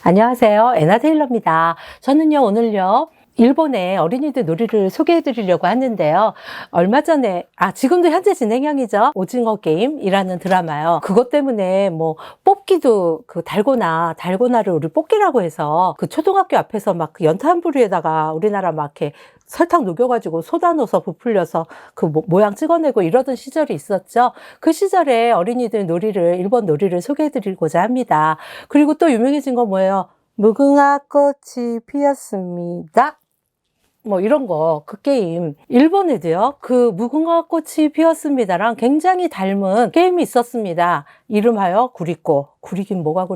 안녕하세요. 애나 테일러입니다. 저는요, 오늘요, 일본의 어린이들 놀이를 소개해 드리려고 하는데요. 얼마 전에, 지금도 현재 진행형이죠. 오징어 게임이라는 드라마요. 그것 때문에 뽑기도 달고나를 우리 뽑기라고 해서 그 초등학교 앞에서 막 그 연탄불위에다가 우리나라 막 이렇게 설탕 녹여가지고 소다 넣어서 부풀려서 그 모양 찍어내고 이러던 시절이 있었죠. 그 시절에 어린이들 놀이를, 일본 놀이를 소개해 드리고자 합니다. 그리고 또 유명해진 거 뭐예요? 무궁화 꽃이 피었습니다. 이런 거, 그 게임. 일본에도요, 그 무궁화 꽃이 피었습니다랑 굉장히 닮은 게임이 있었습니다. 이름하여 구리꼬. 구리긴 뭐가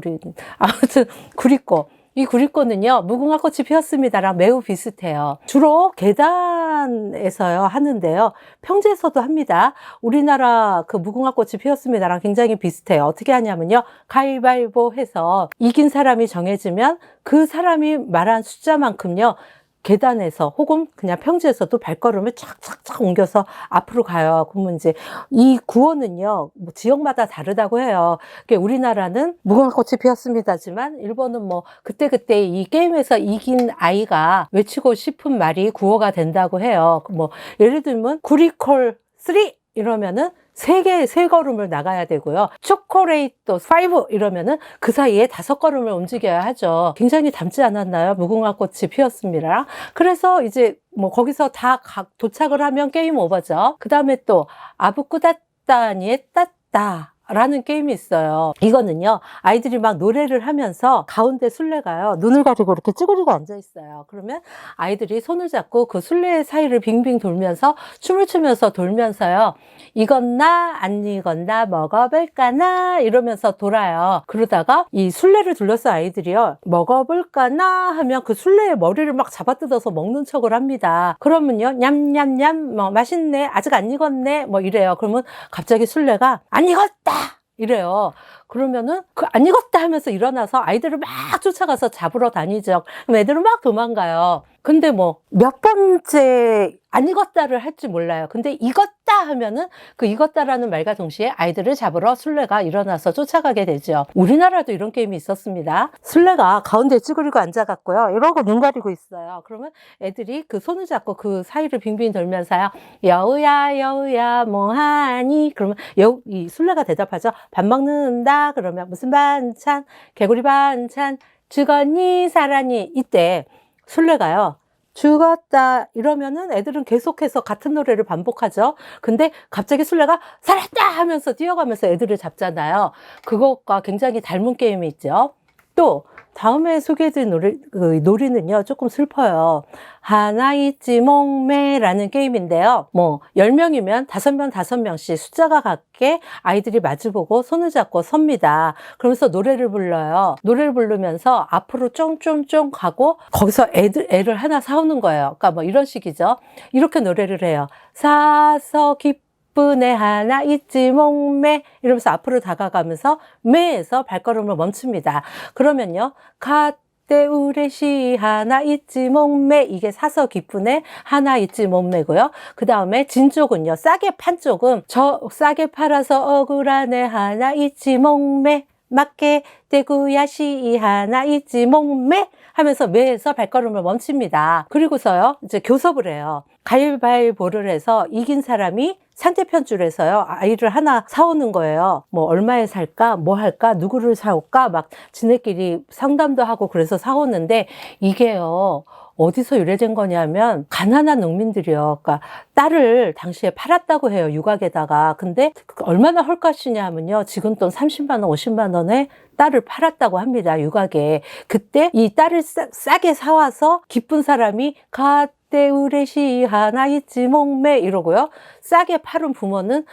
아무튼, 구리꼬. 이 구리꼬는요, 무궁화 꽃이 피었습니다랑 매우 비슷해요. 주로 계단에서요, 하는데요. 평지에서도 합니다. 우리나라 그 무궁화 꽃이 피었습니다랑 굉장히 비슷해요. 어떻게 하냐면요, 가위바위보 해서 이긴 사람이 정해지면 그 사람이 말한 숫자만큼요, 계단에서 혹은 그냥 평지에서도 발걸음을 착착착 옮겨서 앞으로 가요. 그러면 이제 이 구호는요, 지역마다 다르다고 해요. 우리나라는 무궁화꽃이 피었습니다지만 일본은 그때그때 이 게임에서 이긴 아이가 외치고 싶은 말이 구호가 된다고 해요. 예를 들면 구리콜 3 이러면은 세 걸음을 나가야 되고요. 초콜레이트 5 이러면은 그 사이에 5걸음을 움직여야 하죠. 굉장히 닮지 않았나요? 무궁화꽃이 피었습니다. 그래서 이제 거기서 다 도착을 하면 게임 오버죠. 그 다음에 또 아부쿠다따니에 따따 라는 게임이 있어요. 이거는요, 아이들이 막 노래를 하면서 가운데 술래가요, 눈을 가리고 이렇게 찌그리고 앉아 있어요. 그러면 아이들이 손을 잡고 그 술래 사이를 빙빙 돌면서 춤을 추면서 돌면서요, 익었나 안 익었나 먹어볼까나 이러면서 돌아요. 그러다가 이 술래를 둘러서 아이들이요, 먹어볼까나 하면 그 술래의 머리를 막 잡아뜯어서 먹는 척을 합니다. 그러면요, 냠냠냠 맛있네, 아직 안 익었네 이래요. 그러면 갑자기 술래가 안 익었다 이래요. 그러면은 안 익었다 하면서 일어나서 아이들을 막 쫓아가서 잡으러 다니죠. 그럼 애들은 막 도망가요. 근데 몇 번째 안 익었다를 할지 몰라요. 근데 익었다 하면은 그 익었다라는 말과 동시에 아이들을 잡으러 술래가 일어나서 쫓아가게 되죠. 우리나라도 이런 게임이 있었습니다. 술래가 가운데 찌그리고 앉아갖고요, 이러고 눈 가리고 있어요. 그러면 애들이 그 손을 잡고 그 사이를 빙빙 돌면서요, 여우야 여우야 뭐하니? 그러면 이 술래가 대답하죠. 밥 먹는다. 그러면 무슨 반찬? 개구리 반찬. 죽었니 살았니? 이때 술래가요, 죽었다 이러면은 애들은 계속해서 같은 노래를 반복하죠. 근데 갑자기 술래가 살았다 하면서 뛰어가면서 애들을 잡잖아요. 그것과 굉장히 닮은 게임이 있죠. 또 다음에 소개해드릴 놀이는요, 조금 슬퍼요. 하나이치 몽매라는 게임인데요. 10명이면 5명씩 숫자가 같게 아이들이 마주보고 손을 잡고 섭니다. 그러면서 노래를 불러요. 노래를 부르면서 앞으로 쫑쫑쫑 가고 거기서 애를 하나 사오는 거예요. 그러니까 이런 식이죠. 이렇게 노래를 해요. 사서 기쁜애 하나 있지 몽매 이러면서 앞으로 다가가면서 매에서 발걸음을 멈춥니다. 그러면요, 갓대 우레시 하나 있지 몽매, 이게 사서 기쁜애 하나 있지 몽매고요. 그 다음에 진 쪽은요, 싸게 판 쪽은 저 싸게 팔아서 억울한 애 하나 있지 몽매, 맞게 대구야 시 하나 있지 몽매 하면서 매에서 발걸음을 멈춥니다. 그리고서요, 이제 교섭을 해요. 가위바위보를 해서 이긴 사람이 상대편 줄에서요, 아이를 하나 사오는 거예요. 얼마에 살까? 뭐 할까? 누구를 사올까? 막 지네끼리 상담도 하고 그래서 사오는데, 이게요, 어디서 유래된 거냐면 가난한 농민들이요, 그러니까 딸을 당시에 팔았다고 해요, 유곽에다가. 근데 얼마나 헐값이냐 하면요, 지금 돈 30만 원, 50만 원에 딸을 팔았다고 합니다, 유곽에. 그때 이 딸을 싸게 사와서 기쁜 사람이 갓대 우레시 하나 있지 몽매 이러고요, 싸게 팔은 부모는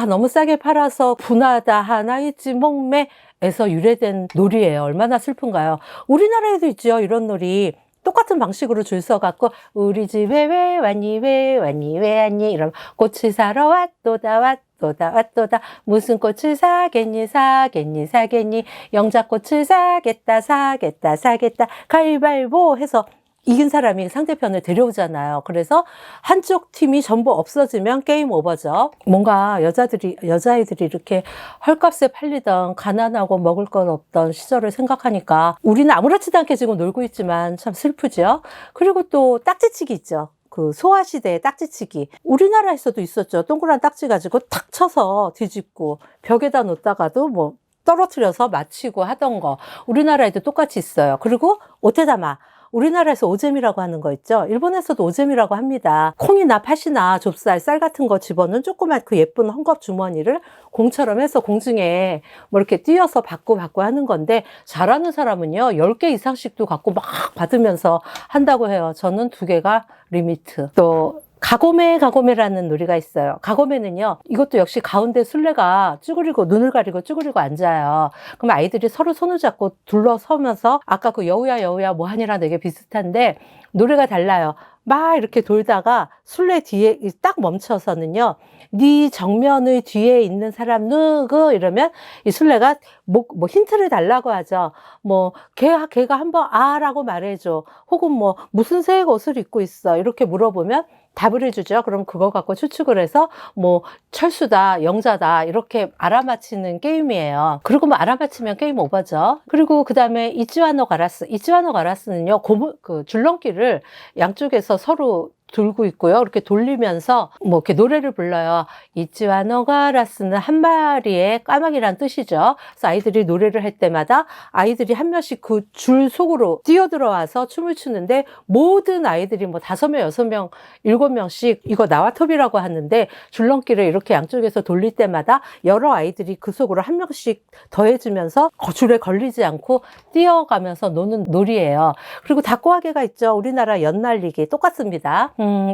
너무 싸게 팔아서 분하다 하나 있지 몽매 에서 유래된 놀이예요. 얼마나 슬픈가요? 우리나라에도 있죠, 이런 놀이. 똑같은 방식으로 줄 서갖고 우리 집에 왜 왔니 왜 왔니 왜 왔니 이러면 꽃을 사러 왔도다 왔도다 왔도다 무슨 꽃을 사겠니 사겠니 사겠니 영자꽃을 사겠다 사겠다 사겠다 가위바위보 해서 이긴 사람이 상대편을 데려오잖아요. 그래서 한쪽 팀이 전부 없어지면 게임 오버죠. 뭔가 여자아이들이 이렇게 헐값에 팔리던 가난하고 먹을 것 없던 시절을 생각하니까 우리는 아무렇지도 않게 지금 놀고 있지만 참 슬프죠. 그리고 또 딱지치기 있죠. 그 소아시대의 딱지치기. 우리나라에서도 있었죠. 동그란 딱지 가지고 탁 쳐서 뒤집고 벽에다 놓다가도 뭐 떨어뜨려서 맞히고 하던 거. 우리나라에도 똑같이 있어요. 그리고 오테다마. 우리나라에서 오잼이라고 하는 거 있죠. 일본에서도 오잼이라고 합니다. 콩이나 팥이나 좁쌀, 쌀 같은 거 집어넣은 조그만 그 예쁜 헝겊 주머니를 공처럼 해서 공중에 뭐 이렇게 띄어서 받고 하는 건데, 잘하는 사람은요 10개 이상씩도 갖고 막 받으면서 한다고 해요. 저는 2개가 리미트. 또 가고메라는 놀이가 있어요. 가고메는요, 이것도 역시 가운데 술래가 쭈그리고, 눈을 가리고 쭈그리고 앉아요. 그럼 아이들이 서로 손을 잡고 둘러서면서, 아까 그 여우야 뭐하니랑 되게 비슷한데, 노래가 달라요. 막 이렇게 돌다가 술래 뒤에 딱 멈춰서는요, 네 정면의 뒤에 있는 사람 누구? 이러면 이 술래가 뭐 힌트를 달라고 하죠. 뭐 걔가 한번 아라고 말해줘. 혹은 뭐 무슨 색 옷을 입고 있어? 이렇게 물어보면 답을 해주죠. 그럼 그거 갖고 추측을 해서 뭐 철수다, 영자다 이렇게 알아맞히는 게임이에요. 그리고 뭐 알아맞히면 게임 오버죠. 그리고 그 다음에 이치와노 가라스는요, 그 줄넘기를 양쪽에서 서로 들고 있고요. 이렇게 돌리면서 뭐 이렇게 노래를 불러요. 이치와노 가라스는 한 마리의 까마귀란 뜻이죠. 그래서 아이들이 노래를 할 때마다 아이들이 한 명씩 그 줄 속으로 뛰어들어와서 춤을 추는데, 모든 아이들이 뭐 5명, 6명, 7명씩, 이거 나와톱이라고 하는데, 줄넘기를 이렇게 양쪽에서 돌릴 때마다 여러 아이들이 그 속으로 한 명씩 더해주면서 줄에 걸리지 않고 뛰어가면서 노는 놀이예요. 그리고 다꼬하게가 있죠. 우리나라 연날리기 똑같습니다.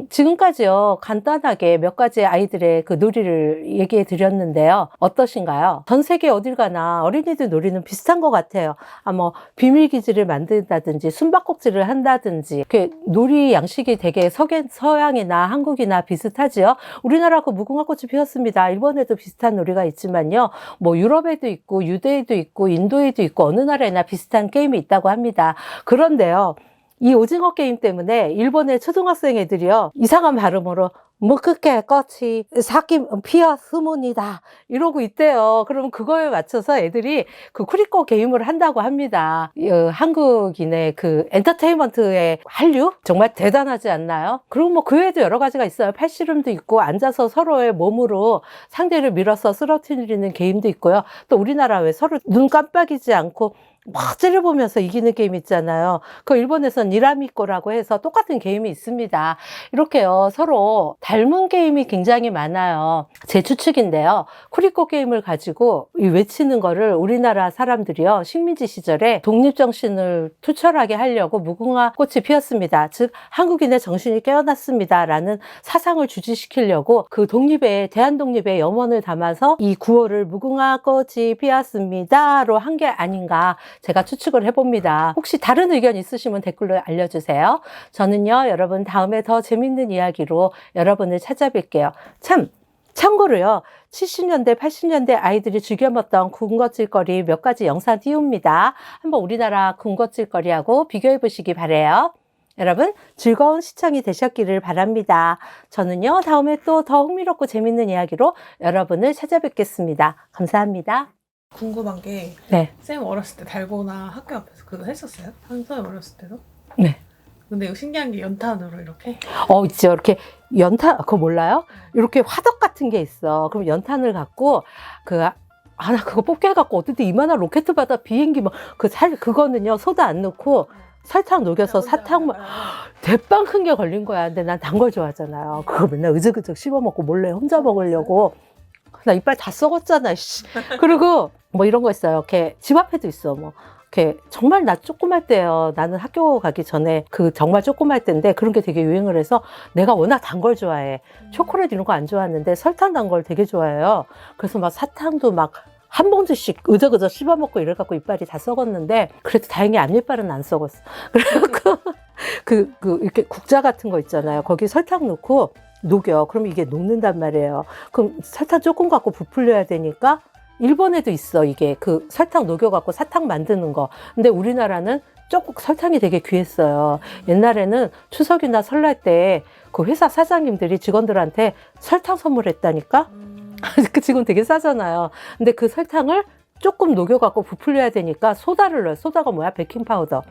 지금까지요, 간단하게 몇 가지 아이들의 그 놀이를 얘기해 드렸는데요. 어떠신가요? 전 세계 어딜 가나 어린이들 놀이는 비슷한 것 같아요. 뭐 비밀기지를 만든다든지 숨바꼭질을 한다든지, 이렇게 놀이 양식이 되게 서양이나 한국이나 비슷하지요. 우리나라 그 무궁화꽃이 피었습니다. 일본에도 비슷한 놀이가 있지만요, 뭐 유럽에도 있고 유대에도 있고 인도에도 있고 어느 나라에나 비슷한 게임이 있다고 합니다. 그런데요, 이 오징어 게임 때문에 일본의 초등학생 애들이요, 이상한 발음으로 무크케 꽃이 피었습니다 이러고 있대요. 그러면 그거에 맞춰서 애들이 그 쿠리코 게임을 한다고 합니다. 한국인의 그 엔터테인먼트의 한류? 정말 대단하지 않나요? 그리고 뭐 그 외에도 여러 가지가 있어요. 팔씨름도 있고, 앉아서 서로의 몸으로 상대를 밀어서 쓰러뜨리는 게임도 있고요. 또 우리나라 왜 서로 눈 깜빡이지 않고 막 째려보면서 이기는 게임 있잖아요. 그 일본에선 니라미꼬라고 해서 똑같은 게임이 있습니다. 이렇게요, 서로 닮은 게임이 굉장히 많아요. 제 추측인데요, 쿠리코 게임을 가지고 외치는 거를 우리나라 사람들이요, 식민지 시절에 독립정신을 투철하게 하려고 무궁화 꽃이 피었습니다. 즉 한국인의 정신이 깨어났습니다 라는 사상을 주지시키려고 그 대한독립의 염원을 담아서 이 구호를 무궁화 꽃이 피었습니다로 한 게 아닌가 제가 추측을 해봅니다. 혹시 다른 의견 있으시면 댓글로 알려주세요. 저는요, 여러분 다음에 더 재밌는 이야기로 여러분을 찾아뵐게요. 참고로요, 70년대, 80년대 아이들이 즐겨 먹던 군것질거리 몇 가지 영상 띄웁니다. 한번 우리나라 군것질거리하고 비교해 보시기 바래요. 여러분 즐거운 시청이 되셨기를 바랍니다. 저는요, 다음에 또 더 흥미롭고 재밌는 이야기로 여러분을 찾아뵙겠습니다. 감사합니다. 궁금한 게, 네. 쌤 어렸을 때 달고나 학교 앞에서 그거 했었어요? 선생님 어렸을 때도? 네. 근데 이거 신기한 게 연탄으로 이렇게? 있죠. 이렇게 연탄, 그거 몰라요? 이렇게 화덕 같은 게 있어. 그럼 연탄을 갖고, 나 그거 뽑게 해갖고 어떻게 이만한 로켓 받아 비행기 그거는요, 소다 안 넣고 설탕 녹여서 사탕만, 대빵 큰 게 걸린 거야. 근데 난 단 걸 좋아하잖아요. 그거 맨날 으적으적 씹어 먹고 몰래 혼자 먹으려고. 나 이빨 다 썩었잖아, 씨. 그리고 뭐 이런 거 있어요. 이렇게 집 앞에도 있어. 뭐 이렇게 정말 나 조그만 때요. 나는 학교 가기 전에 정말 조그만 때인데 그런 게 되게 유행을 해서, 내가 워낙 단 걸 좋아해. 초콜릿 이런 거 안 좋아하는데 설탕 단 걸 되게 좋아해요. 그래서 막 사탕도 막 한 봉지씩 으적으적 씹어 먹고 이래갖고 이빨이 다 썩었는데, 그래도 다행히 앞니빨은 안 썩었어. 그래갖고 이렇게 국자 같은 거 있잖아요. 거기 설탕 넣고 녹여. 그럼 이게 녹는단 말이에요. 그럼 설탕 조금 갖고 부풀려야 되니까, 일본에도 있어, 이게. 설탕 녹여갖고 사탕 만드는 거. 근데 우리나라는 조금 설탕이 되게 귀했어요. 옛날에는 추석이나 설날 때 그 회사 사장님들이 직원들한테 설탕 선물했다니까? 그 지금 되게 싸잖아요. 근데 그 설탕을 조금 녹여갖고 부풀려야 되니까 소다를 넣어요. 소다가 뭐야? 베이킹파우더.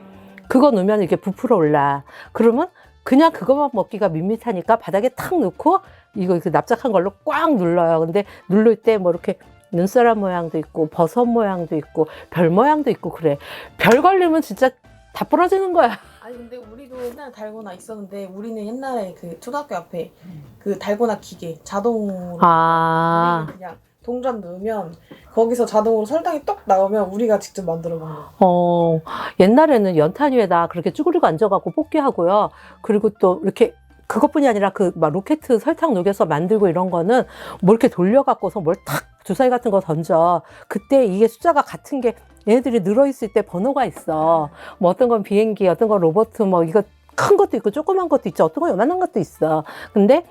그거 넣으면 이게 부풀어 올라. 그러면 그냥 그것만 먹기가 밋밋하니까 바닥에 탁 넣고 이거 납작한 걸로 꽉 눌러요. 근데 누를 때 뭐 이렇게 눈사람 모양도 있고 버섯 모양도 있고 별 모양도 있고 그래. 별 걸리면 진짜 다 부러지는 거야. 아니 근데 우리도 옛날에 달고나 있었는데 우리는 옛날에 그 초등학교 앞에 그 달고나 기계 자동으로 우리는 그냥 동전 넣으면 거기서 자동으로 설탕이 똑 나오면 우리가 직접 만들어 먹는 거. 옛날에는 연탄 위에다 그렇게 쭈그리고 앉아갖고 볶기 하고요. 그리고 또 이렇게 그것뿐이 아니라 그 막 로켓 설탕 녹여서 만들고 이런 거는 뭐 이렇게 돌려갖고서 뭘 탁 주사위 같은 거 던져. 그때 이게 숫자가 같은 게 얘네들이 늘어있을 때 번호가 있어. 뭐 어떤 건 비행기, 어떤 건 로봇, 뭐 이거 큰 것도 있고 조그만 것도 있죠. 어떤 건 요만한 것도 있어. 근데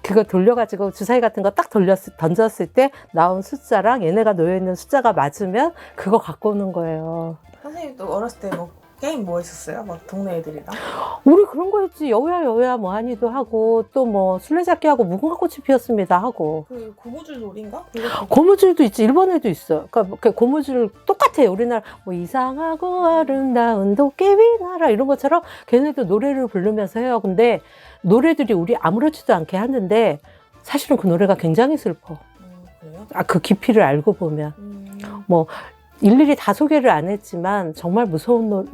그거 돌려가지고 주사위 같은 거 딱 던졌을 때 나온 숫자랑 얘네가 놓여있는 숫자가 맞으면 그거 갖고 오는 거예요. 선생님도 어렸을 때 뭐 게임 뭐 했었어요? 막 동네 애들이랑? 우리 그런 거 했지. 여우야 뭐 하니도 하고 또 뭐 술래잡기 하고 무궁화꽃이 피었습니다 하고. 그 고무줄 놀인가? 고무줄도 있지. 일본에도 있어. 그러니까 고무줄 똑같아요. 우리나라 뭐 이상하고 아름다운 도깨비 나라 이런 것처럼 걔네도 노래를 부르면서 해요. 근데 노래들이 우리 아무렇지도 않게 하는데 사실은 그 노래가 굉장히 슬퍼. 그래요? 그 깊이를 알고 보면. 뭐 일일이 다 소개를 안 했지만 정말 무서운 노래.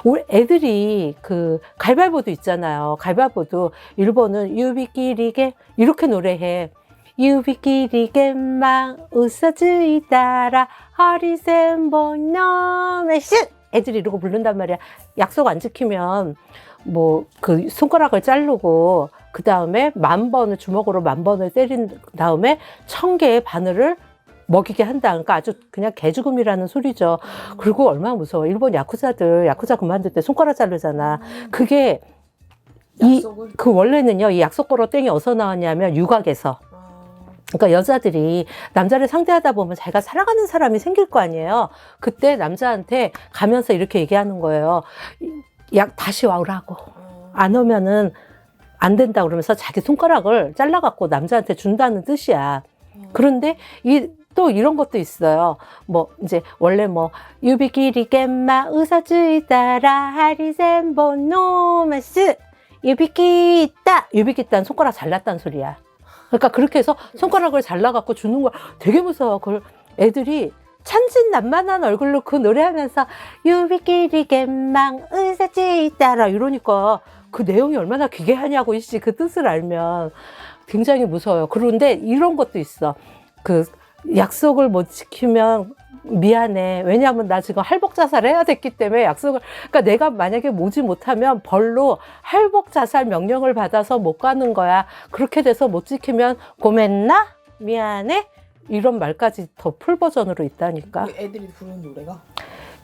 우리 애들이 그 가위바위보도 있잖아요. 가위바위보도 일본은 유비끼리게 이렇게 노래해. 유비끼리게만 웃어주이따라 허리센보념의슛 애들이 이러고 부른단 말이야. 약속 안 지키면 뭐 그 손가락을 자르고 그 다음에 10,000번을 주먹으로 10,000번을 때린 다음에 1,000개의 바늘을 먹이게 한다. 그러니까 아주 그냥 개죽음이라는 소리죠. 그리고 얼마나 무서워. 일본 야쿠자들 야쿠자 그만둘 때 손가락 자르잖아. 그게 그 원래는요. 이 약속 걸어 땡이 어디서 나왔냐면 유곽에서. 그러니까 여자들이 남자를 상대하다 보면 자기가 사랑하는 사람이 생길 거 아니에요. 그때 남자한테 가면서 이렇게 얘기하는 거예요. 다시 와오라고. 안 오면은 안 된다 그러면서 자기 손가락을 잘라갖고 남자한테 준다는 뜻이야. 그런데 또 이런 것도 있어요. 뭐 이제 원래 뭐 유비끼리게마 웃어주이따라 하리센보노마스 유비끼따는 손가락 잘랐다는 소리야. 그러니까 그렇게 해서 손가락을 잘라갖고 주는 거야. 되게 무서워. 그걸 애들이 천진난만한 얼굴로 그 노래하면서 유비끼리게망 웃어주이따라 이러니까 그 내용이 얼마나 기괴하냐고 이씨 그 뜻을 알면 굉장히 무서워요. 그런데 이런 것도 있어. 그 약속을 못 지키면 미안해. 왜냐하면 나 지금 할복 자살해야 됐기 때문에 약속을. 그러니까 내가 만약에 오지 못하면 벌로 할복 자살 명령을 받아서 못 가는 거야. 그렇게 돼서 못 지키면 고멘나 미안해. 이런 말까지 더 풀 버전으로 있다니까. 애들이 부르는 노래가?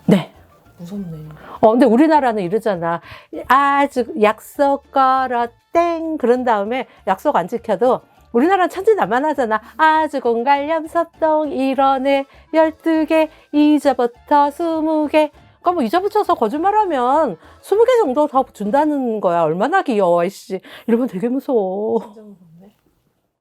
네. 무섭네. 근데 우리나라는 이러잖아. 아주 약속 걸어 땡 그런 다음에 약속 안 지켜도 우리나라는 천진난만하잖아. 아주 공갈염 섭동 일원에 12개 이자부터 20개. 그러니까 뭐 이자 붙여서 거짓말하면 20개 정도 더 준다는 거야. 얼마나 귀여워 이씨. 이러면 되게 무서워. 진짜 무서워.